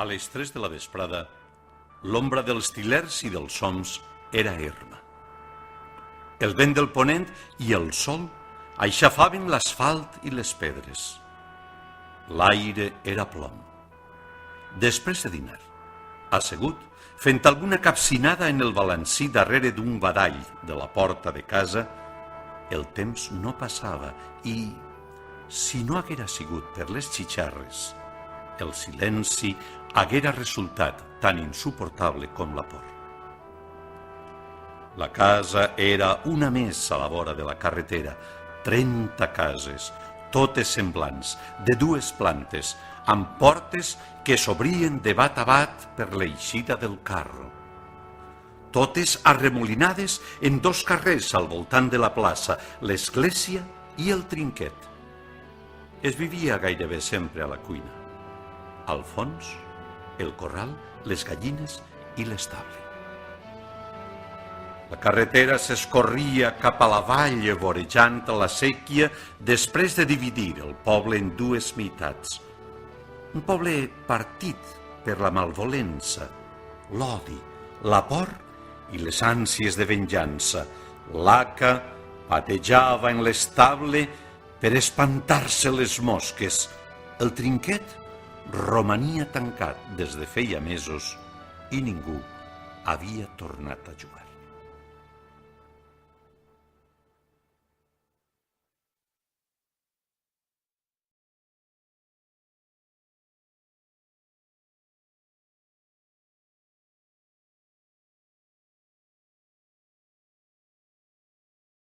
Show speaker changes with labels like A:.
A: A les 3 de la vesprada, l'ombra dels tilers i dels soms era erma. El vent del ponent i el sol aixafaven l'asfalt i les pedres. L'aire era plom. Després de dinar, assegut, fent alguna capcinada en el balancí darrere d'un badall de la porta de casa, el temps no passava i, si no haguera sigut per les xitxarres, el silenci haguera resultat tan insuportable com la por. La casa era una més a la vora de la carretera, 30 cases, totes semblants, de 2 plantes, amb portes que s'obrien de bat a bat per l'eixida del carro. Totes arremolinades en 2 carrers al voltant de la plaça, l'església i el trinquet. Es vivia gairebé sempre a la cuina. Al fons, el corral, les gallines i l'estable. La carretera s'escorria cap a la vall vorejant la séquia després de dividir el poble en 2 meitats. Un poble partit per la malvolença, l'odi, la por i les ànsies de venjança. L'haca patejava en l'estable per espantar-se les mosques. El trinquet romania tancat des de feia mesos i ningú havia tornat a jugar.